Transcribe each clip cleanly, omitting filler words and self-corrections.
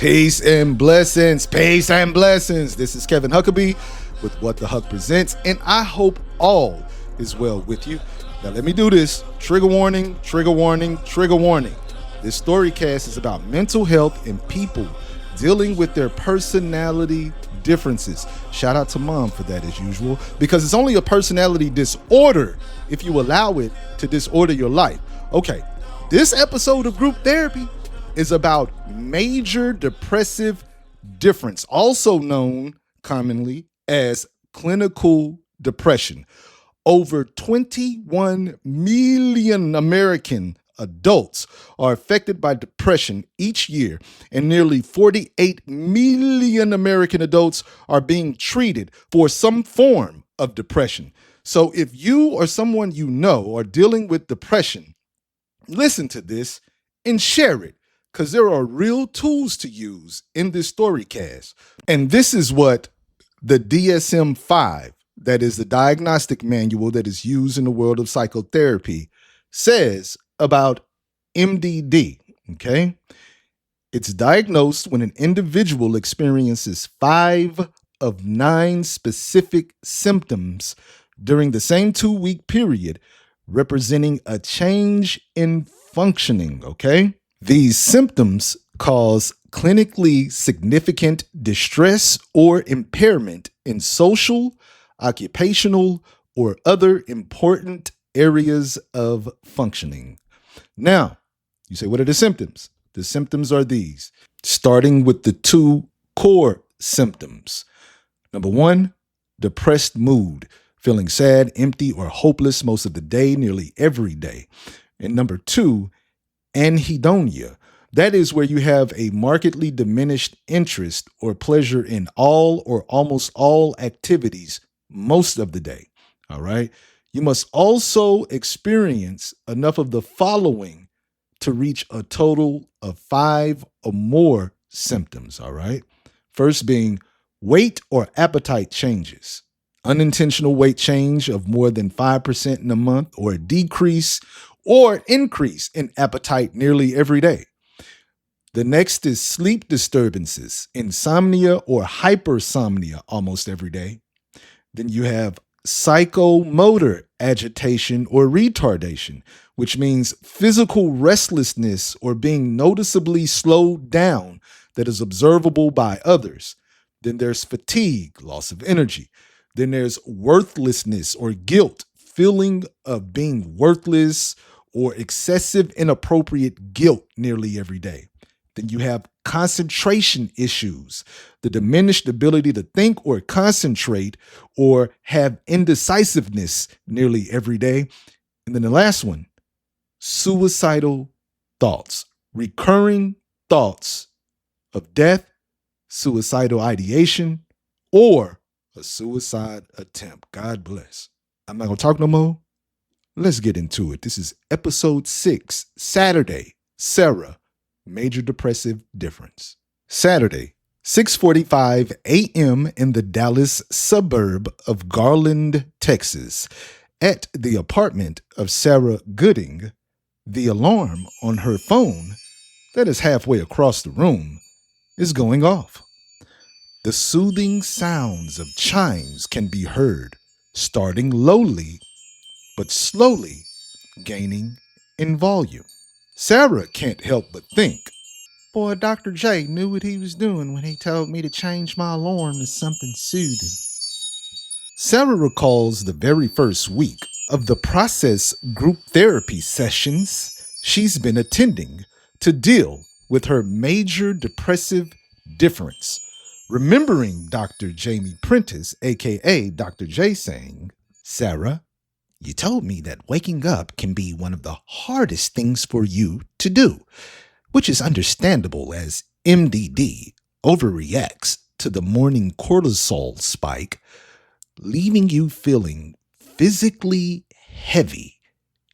Peace and blessings. Peace and blessings. This is Kevin Huckabee with What the Huck Presents, and I hope all is well with you. Now, let me do this. Trigger warning, trigger warning, trigger warning. This storycast is about mental health and people dealing with their personality differences. Shout out to Mom for that, as usual, because it's only a personality disorder if you allow it to disorder your life. Okay, this episode of Group Therapy is about Major Depressive Difference, also known commonly as clinical depression. Over 21 million American adults are affected by depression each year, and nearly 48 million American adults are being treated for some form of depression. So if you or someone you know are dealing with depression, listen to this and share it, because there are real tools to use in this storycast. And this is what the DSM-5, that is the diagnostic manual that is used in the world of psychotherapy, says about MDD, okay? It's diagnosed when an individual experiences 5 of 9 specific symptoms during the same 2-week period, representing a change in functioning, okay? These symptoms cause clinically significant distress or impairment in social, occupational, or other important areas of functioning. Now, you say, what are the symptoms? The symptoms are these, starting with the 2 core symptoms. Number 1, depressed mood, feeling sad, empty, or hopeless most of the day, nearly every day. And number 2, anhedonia. That is where you have a markedly diminished interest or pleasure in all or almost all activities most of the day. All right. You must also experience enough of the following to reach a total of 5 or more symptoms. All right. First being weight or appetite changes, unintentional weight change of more than 5% in a month, or a decrease or increase in appetite nearly every day. The next is sleep disturbances, insomnia or hypersomnia almost every day. Then you have psychomotor agitation or retardation, which means physical restlessness or being noticeably slowed down that is observable by others. Then there's fatigue, loss of energy. Then there's worthlessness or guilt, feeling of being worthless, or excessive inappropriate guilt nearly every day. Then you have concentration issues, the diminished ability to think or concentrate, or have indecisiveness nearly every day. And then the last one, suicidal thoughts, recurring thoughts of death, suicidal ideation, or a suicide attempt. God bless. I'm not going to talk no more. Let's get into it. This is episode 6, Saturday, Sara, Major Depressive Difference. Saturday, 6:45 a.m. in the Dallas suburb of Garland, Texas. At the apartment of Sara Gooding, the alarm on her phone, that is halfway across the room, is going off. The soothing sounds of chimes can be heard, starting lowly, but slowly gaining in volume. Sara can't help but think, boy, Dr. J knew what he was doing when he told me to change my alarm to something soothing. Sara recalls the very first week of the process group therapy sessions she's been attending to deal with her major depressive difference, remembering Dr. Jamie Prentice, aka Dr. J, saying, Sara, you told me that waking up can be one of the hardest things for you to do, which is understandable as MDD overreacts to the morning cortisol spike, leaving you feeling physically heavy,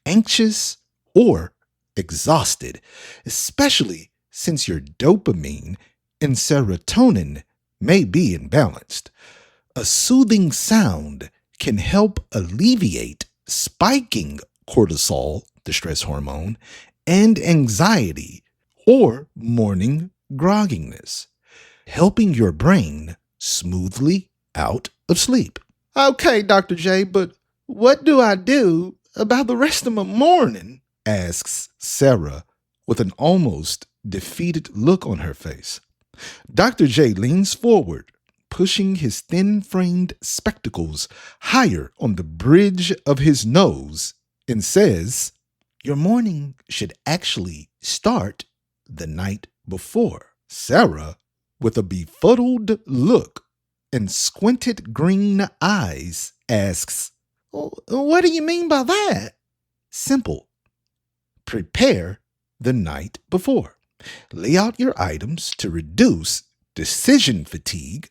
anxious, or exhausted, especially since your dopamine and serotonin may be imbalanced. A soothing sound can help alleviate spiking cortisol, the stress hormone, and anxiety or morning grogginess, helping your brain smoothly out of sleep. Okay, Dr. J, but what do I do about the rest of my morning? Asks Sara with an almost defeated look on her face. Dr. J leans forward, pushing his thin-framed spectacles higher on the bridge of his nose, and says, your morning should actually start the night before. Sara, with a befuddled look and squinted green eyes, asks, what do you mean by that? Simple. Prepare the night before. Lay out your items to reduce decision fatigue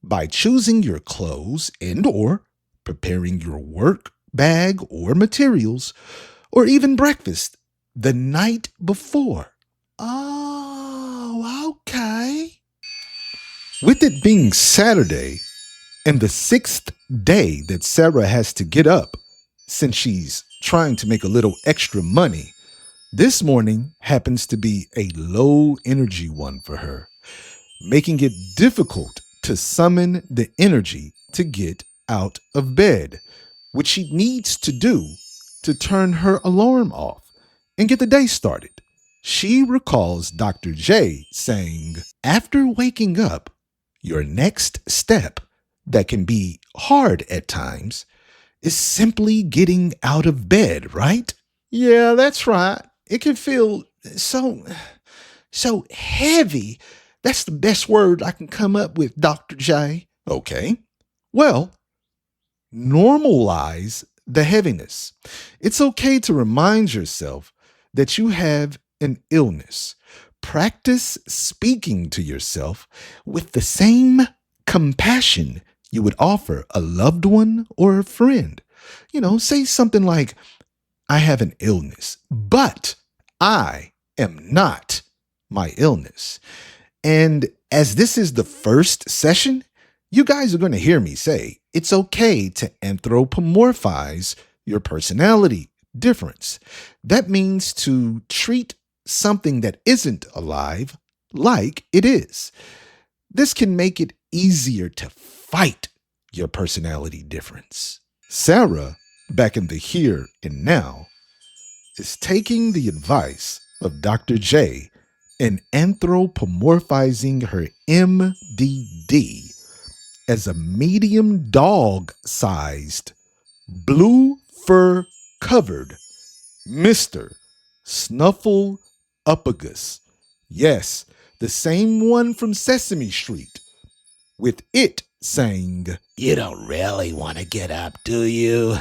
by choosing your clothes and or preparing your work bag or materials or even breakfast the night before. Oh, okay. With it being Saturday and the 6th day that Sara has to get up since she's trying to make a little extra money, this morning happens to be a low energy one for her, making it difficult to summon the energy to get out of bed, which she needs to do to turn her alarm off and get the day started. She recalls Dr. J saying, after waking up, your next step that can be hard at times is simply getting out of bed, right? Yeah, that's right. It can feel so heavy. That's the best word I can come up with, Dr. J. Okay. Well, normalize the heaviness. It's okay to remind yourself that you have an illness. Practice speaking to yourself with the same compassion you would offer a loved one or a friend. Say something like, I have an illness, but I am not my illness. And as this is the first session, you guys are going to hear me say it's okay to anthropomorphize your personality difference. That means to treat something that isn't alive like it is. This can make it easier to fight your personality difference. Sara, back in the here and now, is taking the advice of Dr. J and anthropomorphizing her MDD as a medium dog-sized, blue fur-covered Mr. Snuffleupagus. Yes, the same one from Sesame Street, with it saying, you don't really want to get up, do you?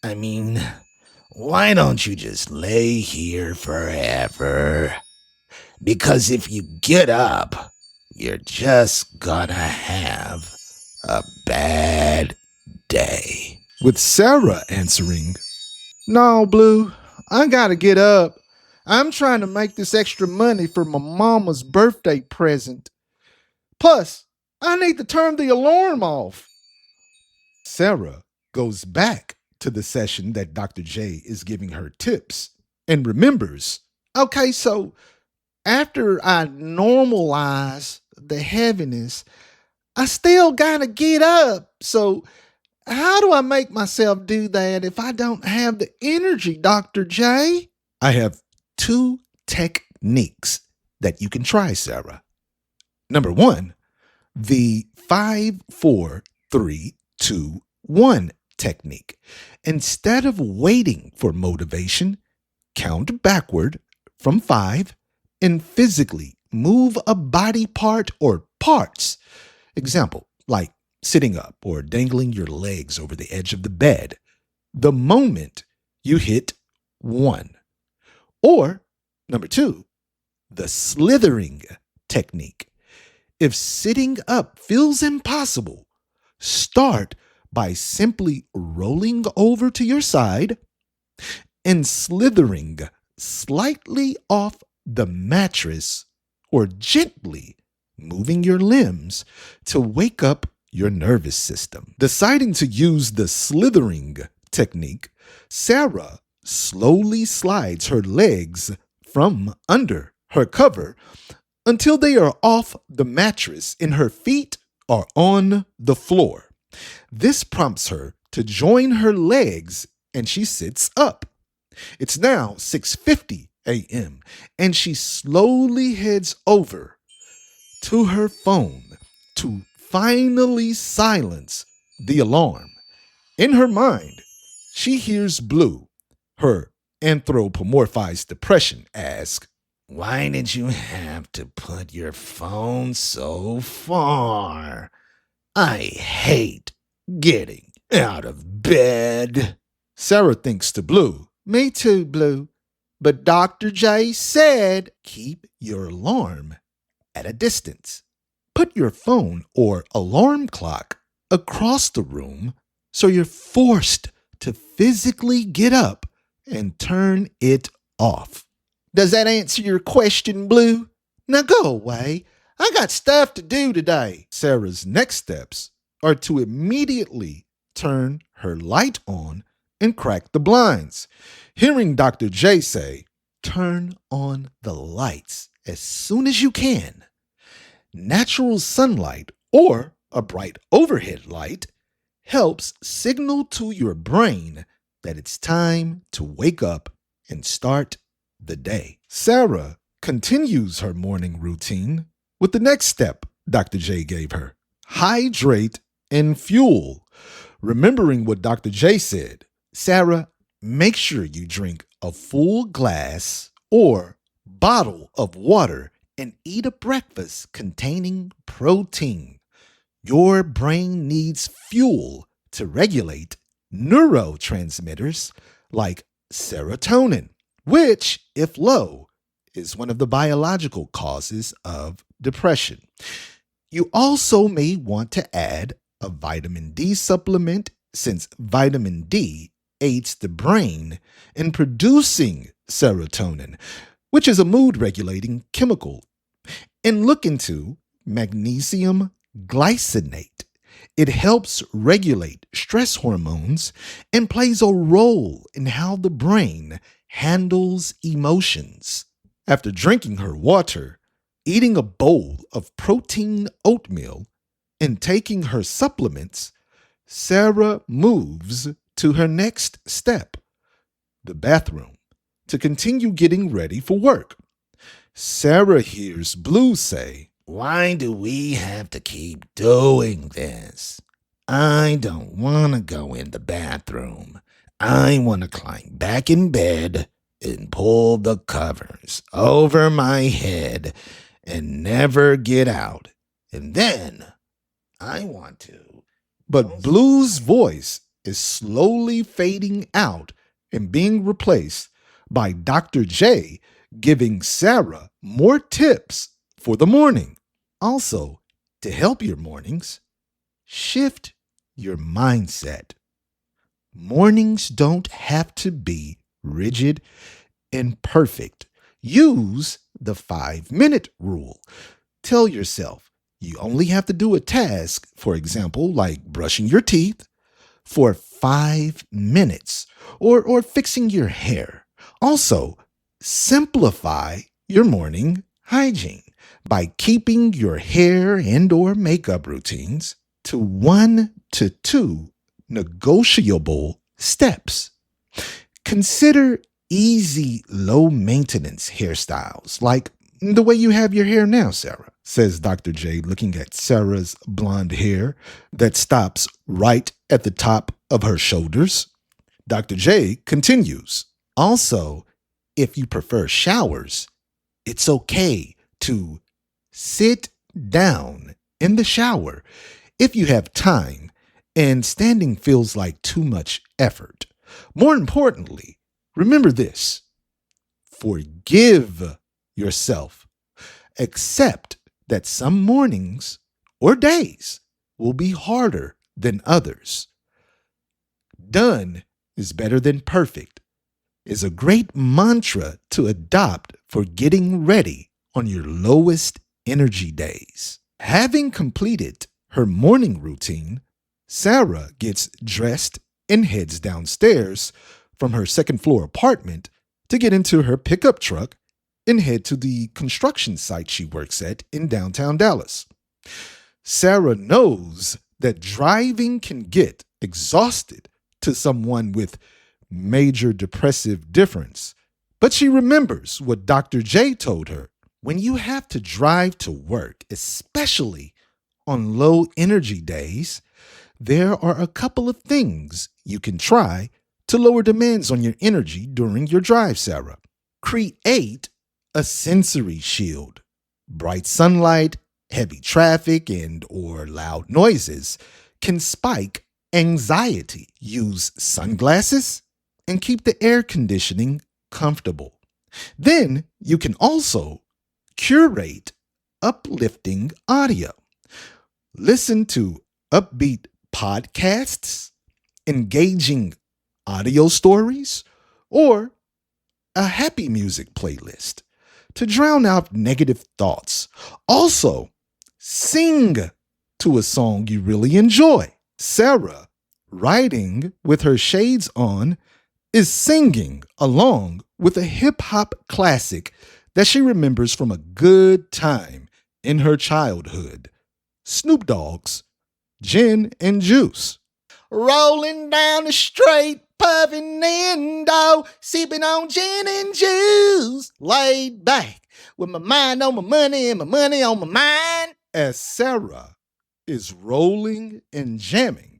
I mean, why don't you just lay here forever? Because if you get up, you're just gonna have a bad day. With Sara answering, no, Blue, I gotta get up. I'm trying to make this extra money for my mama's birthday present. Plus, I need to turn the alarm off. Sara goes back to the session that Dr. J is giving her tips and remembers, okay, so after I normalize the heaviness, I still gotta get up. So how do I make myself do that if I don't have the energy, Dr. J? I have 2 techniques that you can try, Sara. Number 1, the 5-4-3-2-1 technique. Instead of waiting for motivation, count backward from 5 and physically move a body part or parts. Example, like sitting up or dangling your legs over the edge of the bed the moment you hit 1. Or, number 2, the slithering technique. If sitting up feels impossible, start by simply rolling over to your side and slithering slightly off the mattress or gently moving your limbs to wake up your nervous system. Deciding to use the slithering technique, Sara slowly slides her legs from under her cover until they are off the mattress and her feet are on the floor. This prompts her to join her legs and she sits up. It's now 6:50 a.m. and she slowly heads over to her phone to finally silence the alarm. In her mind, she hears Blue, her anthropomorphized depression, ask, "Why did you have to put your phone so far? I hate getting out of bed." Sara thinks to Blue, "Me too, Blue. But Dr. J said keep your alarm at a distance. Put your phone or alarm clock across the room so you're forced to physically get up and turn it off." Does that answer your question, Blue? Now go away. I got stuff to do today. Sara's next steps are to immediately turn her light on and crack the blinds. Hearing Dr. J say, "Turn on the lights as soon as you can." Natural sunlight or a bright overhead light helps signal to your brain that it's time to wake up and start the day. Sara continues her morning routine with the next step Dr. J gave her: hydrate and fuel. Remembering what Dr. J said, Sara, make sure you drink a full glass or bottle of water and eat a breakfast containing protein. Your brain needs fuel to regulate neurotransmitters like serotonin, which, if low, is one of the biological causes of depression. You also may want to add a vitamin D supplement, since vitamin D aids the brain in producing serotonin, which is a mood-regulating chemical. And look into magnesium glycinate. It helps regulate stress hormones and plays a role in how the brain handles emotions. After drinking her water, eating a bowl of protein oatmeal, and taking her supplements, Sara moves to her next step, the bathroom, to continue getting ready for work. Sara hears Blue say, "Why do we have to keep doing this? I don't want to go in the bathroom. I want to climb back in bed and pull the covers over my head and never get out. And then I want to." But Blue's voice is slowly fading out and being replaced by Dr. J giving Sara more tips for the morning. Also, to help your mornings, shift your mindset. Mornings don't have to be rigid and perfect. Use the 5-minute rule. Tell yourself you only have to do a task, for example, like brushing your teeth, for 5 minutes or fixing your hair. Also, simplify your morning hygiene by keeping your hair and or makeup routines to 1 to 2 negotiable steps. Consider easy, low-maintenance hairstyles, like the way you have your hair now, Sara, says Dr. J, looking at Sara's blonde hair that stops right at the top of her shoulders. Dr. J continues, also, if you prefer showers, it's okay to sit down in the shower if you have time and standing feels like too much effort. More importantly, remember this: forgive yourself. Accept that some mornings or days will be harder than others. Done is better than perfect is a great mantra to adopt for getting ready on your lowest energy days. Having completed her morning routine, Sara gets dressed and heads downstairs from her second-floor apartment to get into her pickup truck and head to the construction site she works at in downtown Dallas. Sara knows that driving can get exhausted to someone with major depressive difference, but she remembers what Dr. J told her. When you have to drive to work, especially on low energy days, there are a couple of things you can try to lower demands on your energy during your drive, Sara. Create a sensory shield. Bright sunlight, heavy traffic, and or loud noises can spike anxiety. Use sunglasses and keep the air conditioning comfortable. Then you can also curate uplifting audio. Listen to upbeat podcasts, engaging audio stories, or a happy music playlist to drown out negative thoughts. Also, sing to a song you really enjoy. Sara, riding with her shades on, is singing along with a hip hop classic that she remembers from a good time in her childhood. Snoop Dogg's Gin and Juice. Rolling down the street, puffing endo, sipping on gin and juice, laid back with my mind on my money and my money on my mind. As Sara is rolling and jamming,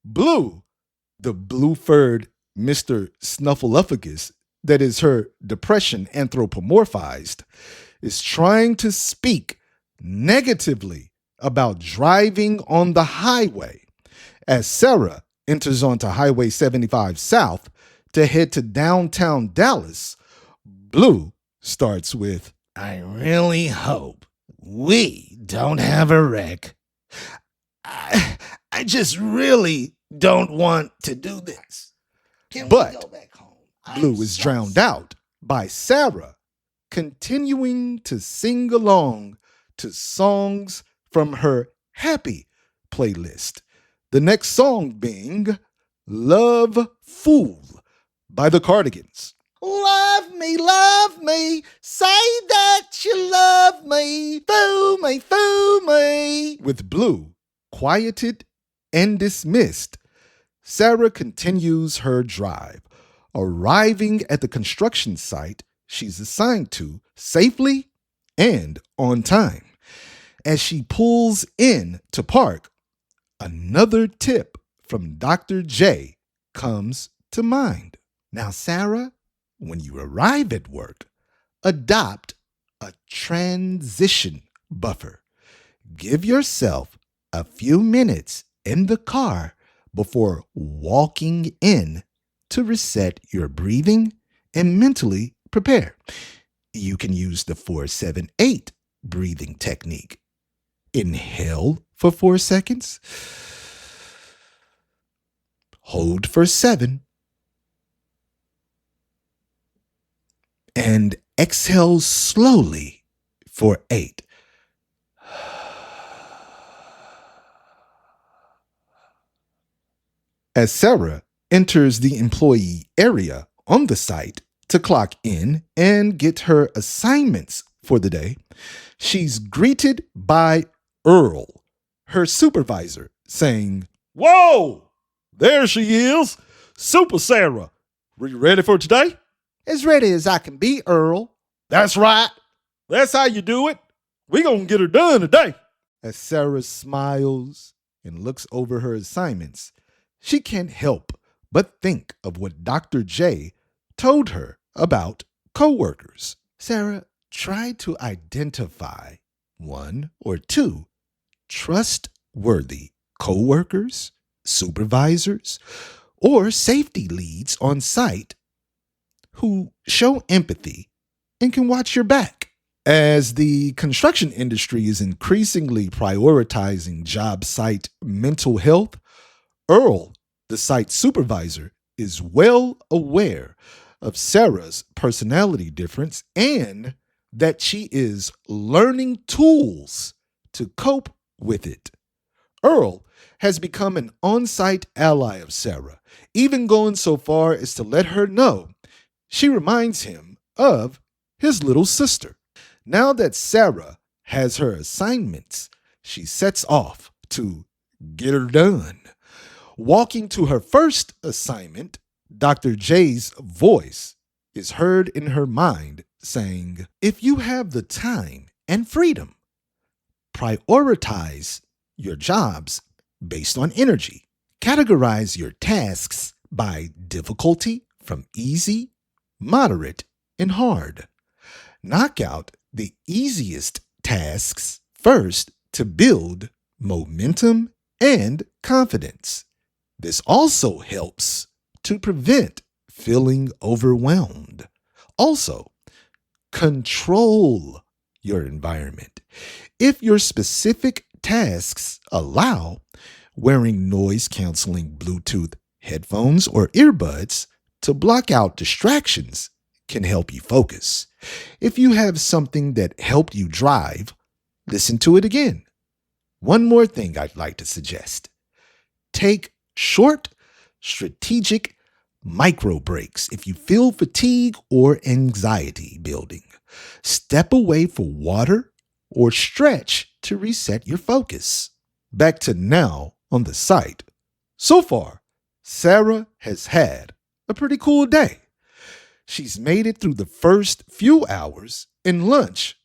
Blue, the blue-furred Mr. Snuffleupagus that is her depression anthropomorphized, is trying to speak negatively about driving on the highway as Sara enters onto Highway 75 South to head to downtown Dallas. Blue starts with, "I really hope we don't have a wreck. I just really don't want to do this." But go back home? Blue is drowned out by Sara continuing to sing along to songs from her happy playlist. The next song being Love Fool by the Cardigans. Love me, say that you love me, fool me. With Blue quieted and dismissed, Sara continues her drive, arriving at the construction site she's assigned to safely and on time. As she pulls in to park, another tip from Dr. J comes to mind. Now, Sara, when you arrive at work, adopt a transition buffer. Give yourself a few minutes in the car before walking in to reset your breathing and mentally prepare. You can use the 4-7-8 breathing technique. Inhale for 4 seconds. Hold for 7. And exhale slowly for 8. As Sara enters the employee area on the site to clock in and get her assignments for the day, she's greeted by Earl, her supervisor, saying, "Whoa, there she is, Super Sara. Are you ready for today?" "As ready as I can be, Earl." "That's right. That's how you do it. We gonna get her done today." As Sara smiles and looks over her assignments, she can't help but think of what Dr. J told her about coworkers. Sara, try to identify 1 or 2 trustworthy coworkers, supervisors, or safety leads on site who show empathy and can watch your back. As the construction industry is increasingly prioritizing job site mental health, Earl, the site supervisor, is well aware of Sara's personality difference and that she is learning tools to cope with it. Earl has become an on-site ally of Sara, even going so far as to let her know she reminds him of his little sister. Now that Sara has her assignments, she sets off to get her done. Walking to her first assignment, Dr. J's voice is heard in her mind saying, "If you have the time and freedom, prioritize your jobs based on energy. Categorize your tasks by difficulty from easy, moderate, and hard. Knock out the easiest tasks first to build momentum and confidence. This also helps to prevent feeling overwhelmed. Also, control your environment. If your specific tasks allow wearing noise-canceling Bluetooth headphones or earbuds to block out distractions can help you focus. If you have something that helped you drive, listen to it again. One more thing I'd like to suggest. Take short, strategic micro breaks if you feel fatigue or anxiety building. Step away for water or stretch to reset your focus. Back to now on the site. So far, Sara has had a pretty cool day. She's made it through the first few hours and lunch,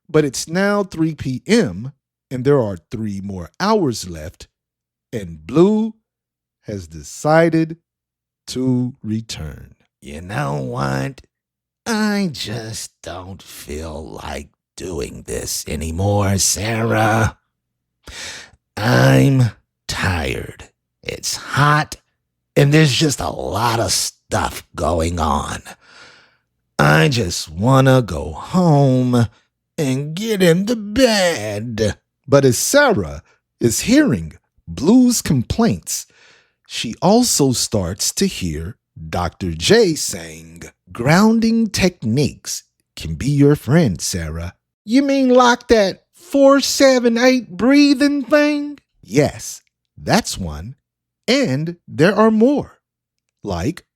but it's now 3 p.m. and there are 3 more hours left, and Blue has decided to return. You know what? I just don't feel like doing this anymore, Sara. I'm tired. It's hot, and there's just a lot of stuff going on. I just want to go home and get into bed. But as Sara is hearing Blue's complaints, she also starts to hear Dr. J saying, "Grounding techniques can be your friend, Sara." You mean like that 4-7-8 breathing thing? Yes, that's one. And there are more, like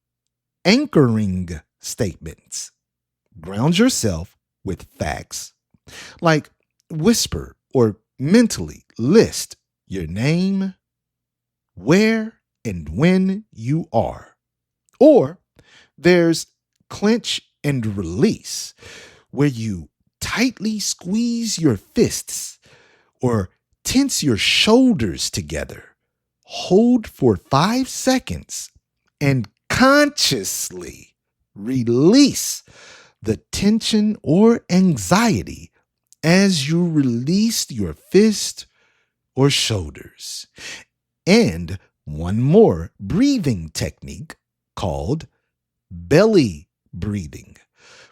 anchoring statements. Ground yourself with facts, like whisper or mentally list your name, where and when you are. Or there's clench and release, where you tightly squeeze your fists or tense your shoulders together. Hold for 5 seconds and consciously release the tension or anxiety as you release your fist or shoulders. And one more breathing technique called belly breathing.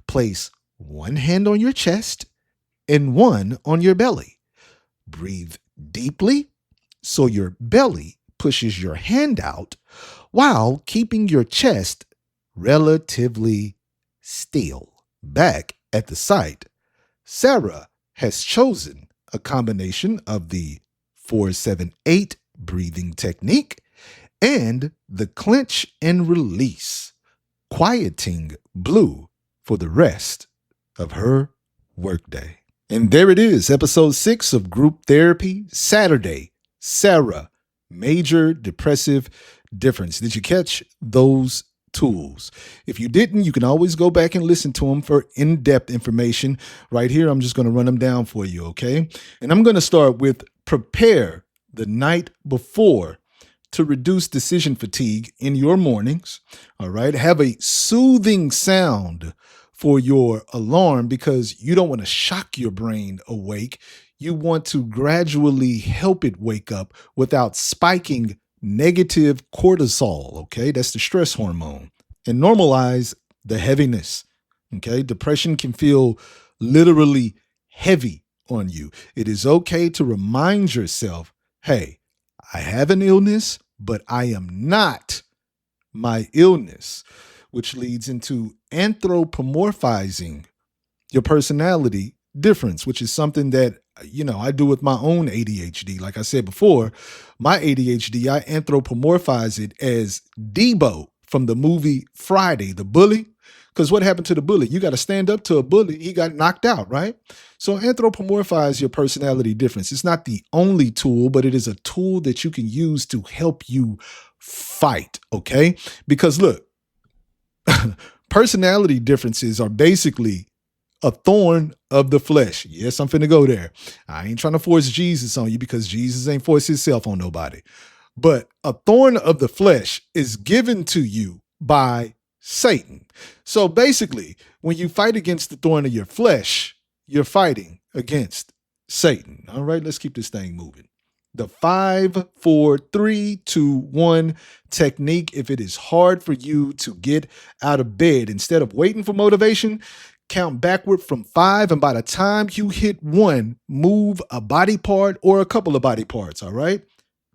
Place one hand on your chest and one on your belly. Breathe deeply so your belly pushes your hand out while keeping your chest relatively still. Back at the site, Sara has chosen a combination of the 4-7-8 breathing technique and the clench and release, quieting Blue for the rest of her workday. And there it is, episode 6 of Group Therapy, Saturday. Sara, Major Depressive Difference. Did you catch those tools? If you didn't, you can always go back and listen to them for in-depth information. Right here, I'm just going to run them down for you, okay? And I'm going to start with prepare the night before to reduce decision fatigue in your mornings, all right? Have a soothing sound for your alarm because you don't want to shock your brain awake. You want to gradually help it wake up without spiking negative cortisol, okay? That's the stress hormone. And normalize the heaviness, okay? Depression can feel literally heavy on you. It is okay to remind yourself, hey, I have an illness, but I am not my illness, which leads into anthropomorphizing your personality difference, which is something that, I do with my own ADHD. Like I said before, my ADHD, I anthropomorphize it as Debo from the movie Friday, the bully, Because what happened to the bully? You got to stand up to a bully. He got knocked out, right? So anthropomorphize your personality difference. It's not the only tool, but it is a tool that you can use to help you fight, okay? Because look, personality differences are basically a thorn of the flesh. Yes, I'm finna go there. I ain't trying to force Jesus on you because Jesus ain't forced himself on nobody. But a thorn of the flesh is given to you by Satan. So basically, when you fight against the thorn of your flesh, you're fighting against Satan. All right, let's keep this thing moving. The 5, 4, 3, 2, 1 technique. If it is hard for you to get out of bed, instead of waiting for motivation, count backward from 5. And by the time you hit 1, move a body part or a couple of body parts. All right.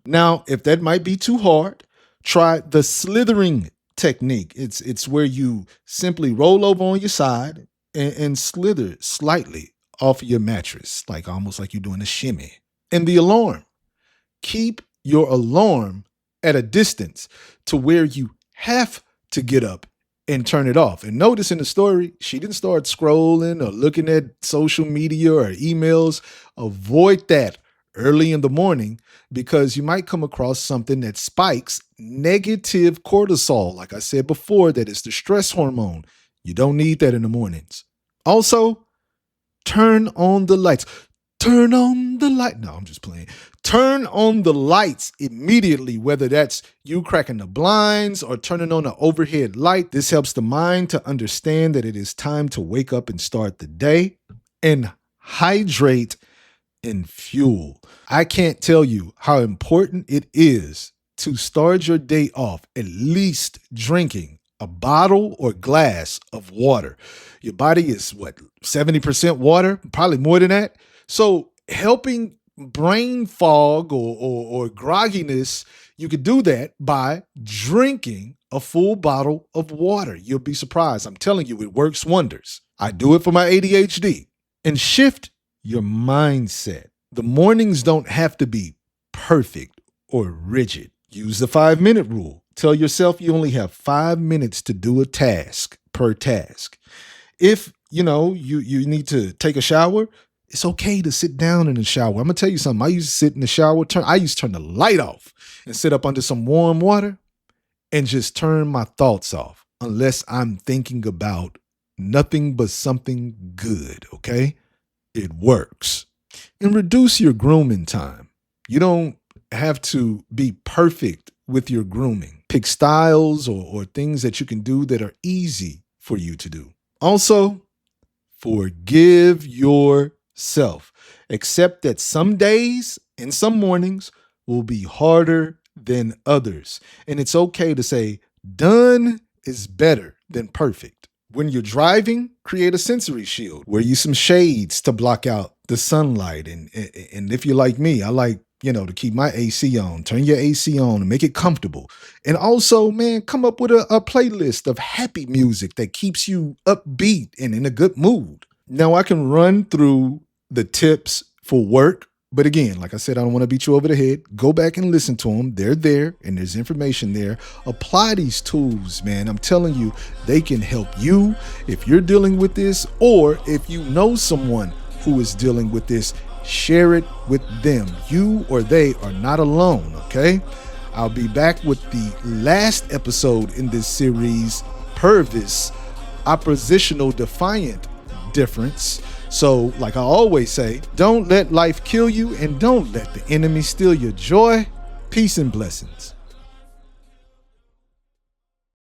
Now, if that might be too hard, try the slithering technique. It's where you simply roll over on your side and slither slightly off of your mattress, like almost like you're doing a shimmy. And the alarm. Keep your alarm at a distance to where you have to get up and turn it off. And notice in the story, she didn't start scrolling or looking at social media or emails. Avoid that early in the morning because you might come across something that spikes negative cortisol. Like I said before, that is the stress hormone. You don't need that in the mornings. Also, turn on the lights. Turn on the light. No, I'm just playing. Turn on the lights immediately, whether that's you cracking the blinds or turning on the overhead light. This helps the mind to understand that it is time to wake up and start the day. And hydrate and fuel. I can't tell you how important it is to start your day off at least drinking a bottle or glass of water. Your body is 70% water, probably more than that. So helping brain fog or grogginess, you could do that by drinking a full bottle of water. You'll be surprised. I'm telling you, it works wonders. I do it for my ADHD. And shift your mindset. The mornings don't have to be perfect or rigid. Use the 5-minute rule. Tell yourself you only have 5 minutes to do a task per task. If you need to take a shower, it's okay to sit down in the shower. I'm going to tell you something. I used to sit in the shower. I used to turn the light off and sit up under some warm water and just turn my thoughts off unless I'm thinking about nothing but something good, okay? It works. And reduce your grooming time. You don't have to be perfect with your grooming. Pick styles or things that you can do that are easy for you to do. Also, forgive yourself. Accept that some days and some mornings will be harder than others. And it's okay to say, done is better than perfect. When you're driving, create a sensory shield. Wear you some shades to block out the sunlight. And if you're like me, I like, to keep my AC on. Turn your AC on and make it comfortable. And also, man, come up with a playlist of happy music that keeps you upbeat and in a good mood. Now, I can run through the tips for work. But again, like I said, I don't want to beat you over the head. Go back and listen to them. They're there and there's information there. Apply these tools, man. I'm telling you, they can help you if you're dealing with this, or if you know someone who is dealing with this, share it with them. You or they are not alone, okay? I'll be back with the last episode in this series, Purvis, Oppositional Defiant Difference. So, like I always say, don't let life kill you and don't let the enemy steal your joy. Peace and blessings.